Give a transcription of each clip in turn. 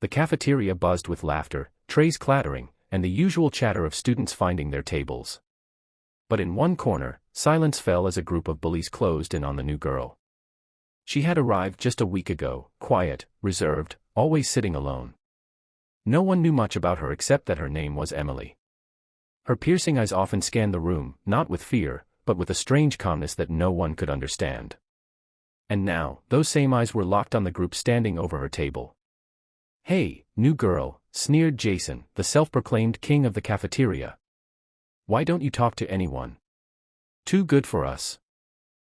The cafeteria buzzed with laughter, trays clattering, and the usual chatter of students finding their tables. But in one corner, silence fell as a group of bullies closed in on the new girl. She had arrived just a week ago, quiet, reserved, always sitting alone. No one knew much about her except that her name was Emily. Her piercing eyes often scanned the room, not with fear, but with a strange calmness that no one could understand. And now, those same eyes were locked on the group standing over her table. "Hey, new girl," sneered Jason, the self-proclaimed king of the cafeteria. "Why don't you talk to anyone? Too good for us."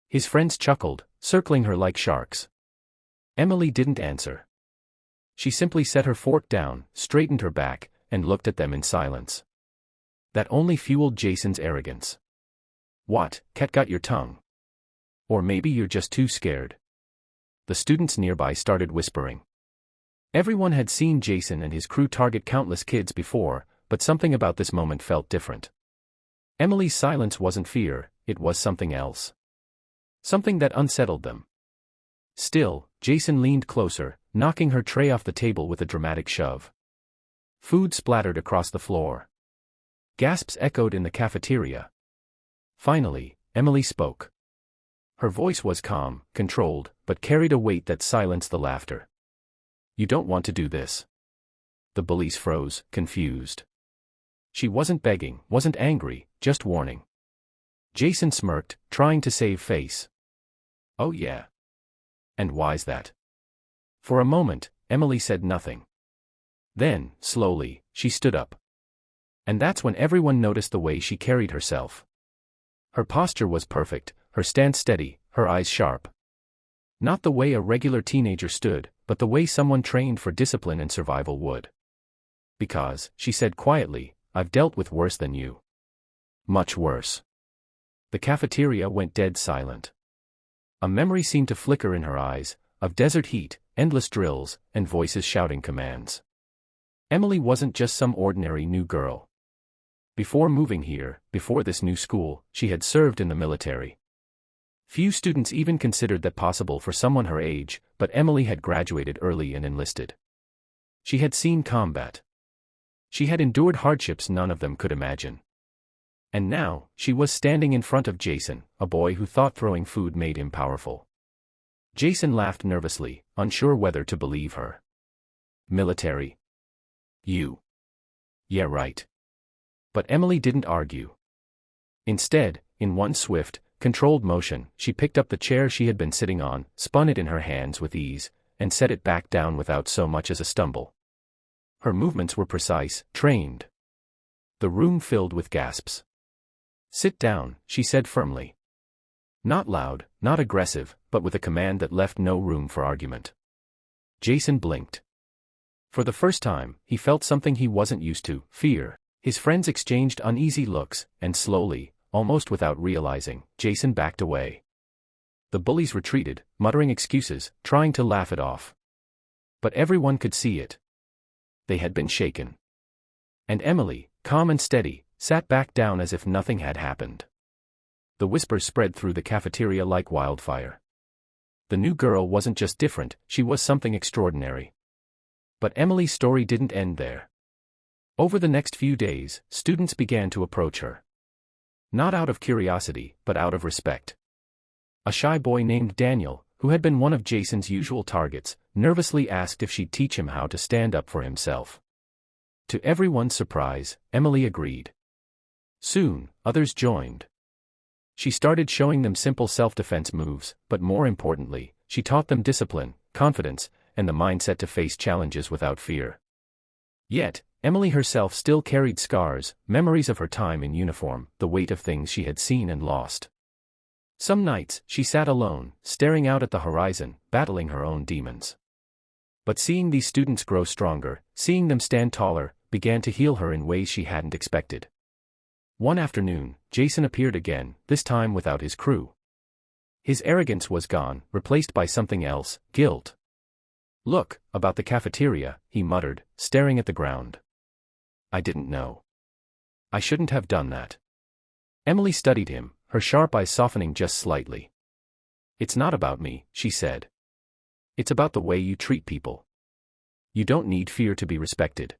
His friends chuckled, circling her like sharks. Emily didn't answer. She simply set her fork down, straightened her back, and looked at them in silence. That only fueled Jason's arrogance. "What, cat got your tongue? Or maybe you're just too scared." The students nearby started whispering. Everyone had seen Jason and his crew target countless kids before, but something about this moment felt different. Emily's silence wasn't fear, it was something else. Something that unsettled them. Still, Jason leaned closer, knocking her tray off the table with a dramatic shove. Food splattered across the floor. Gasps echoed in the cafeteria. Finally, Emily spoke. Her voice was calm, controlled, but carried a weight that silenced the laughter. "You don't want to do this." The bullies froze, confused. She wasn't begging, wasn't angry, just warning. Jason smirked, trying to save face. "Oh yeah. And why's that?" For a moment, Emily said nothing. Then, slowly, she stood up. And that's when everyone noticed the way she carried herself. Her posture was perfect, her stance steady, her eyes sharp. Not the way a regular teenager stood, but the way someone trained for discipline and survival would. "Because," she said quietly, "I've dealt with worse than you. Much worse." The cafeteria went dead silent. A memory seemed to flicker in her eyes, of desert heat, endless drills, and voices shouting commands. Emily wasn't just some ordinary new girl. Before moving here, before this new school, she had served in the military. Few students even considered that possible for someone her age, but Emily had graduated early and enlisted. She had seen combat. She had endured hardships none of them could imagine. And now, she was standing in front of Jason, a boy who thought throwing food made him powerful. Jason laughed nervously, unsure whether to believe her. "Military? You?" "Yeah, right." But Emily didn't argue. Instead, in one swift, controlled motion, she picked up the chair she had been sitting on, spun it in her hands with ease, and set it back down without so much as a stumble. Her movements were precise, trained. The room filled with gasps. "Sit down," she said firmly. Not loud, not aggressive, but with a command that left no room for argument. Jason blinked. For the first time, he felt something he wasn't used to, fear. His friends exchanged uneasy looks, and slowly, almost without realizing, Jason backed away. The bullies retreated, muttering excuses, trying to laugh it off. But everyone could see it. They had been shaken. And Emily, calm and steady, sat back down as if nothing had happened. The whispers spread through the cafeteria like wildfire. The new girl wasn't just different, she was something extraordinary. But Emily's story didn't end there. Over the next few days, students began to approach her. Not out of curiosity, but out of respect. A shy boy named Daniel, who had been one of Jason's usual targets, nervously asked if she'd teach him how to stand up for himself. To everyone's surprise, Emily agreed. Soon, others joined. She started showing them simple self-defense moves, but more importantly, she taught them discipline, confidence, and the mindset to face challenges without fear. Yet, Emily herself still carried scars, memories of her time in uniform, the weight of things she had seen and lost. Some nights, she sat alone, staring out at the horizon, battling her own demons. But seeing these students grow stronger, seeing them stand taller, began to heal her in ways she hadn't expected. One afternoon, Jason appeared again, this time without his crew. His arrogance was gone, replaced by something else, guilt. "Look, about the cafeteria," he muttered, staring at the ground. "I didn't know. I shouldn't have done that." Emily studied him, her sharp eyes softening just slightly. "It's not about me," she said. "It's about the way you treat people. You don't need fear to be respected.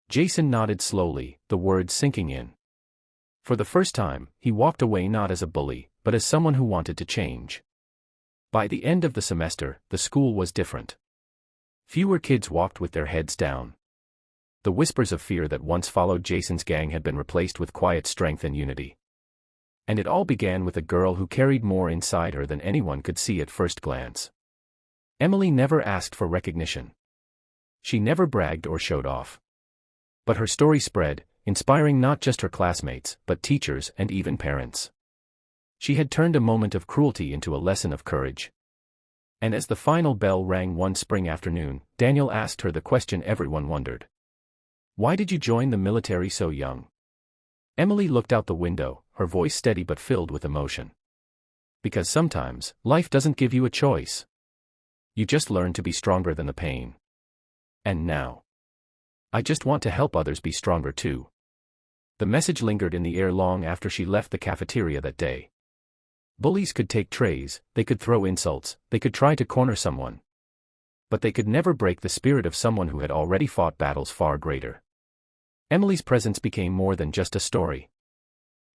Jason nodded slowly, the words sinking in. For the first time, he walked away not as a bully, but as someone who wanted to change. By the end of the semester, the school was different. Fewer kids walked with their heads down. The whispers of fear that once followed Jason's gang had been replaced with quiet strength and unity. And it all began with a girl who carried more inside her than anyone could see at first glance. Emily never asked for recognition. She never bragged or showed off. But her story spread, inspiring not just her classmates, but teachers and even parents. She had turned a moment of cruelty into a lesson of courage. And as the final bell rang one spring afternoon, Daniel asked her the question everyone wondered. Why did you join the military so young? Emily looked out the window, her voice steady but filled with emotion. Because sometimes, life doesn't give you a choice. You just learn to be stronger than the pain. And now, I just want to help others be stronger too. The message lingered in the air long after she left the cafeteria that day. Bullies could take trays, they could throw insults, they could try to corner someone. But they could never break the spirit of someone who had already fought battles far greater. Emily's presence became more than just a story.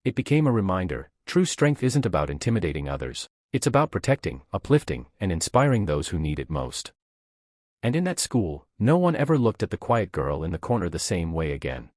It became a reminder, true strength isn't about intimidating others, it's about protecting, uplifting, and inspiring those who need it most. And in that school, no one ever looked at the quiet girl in the corner the same way again.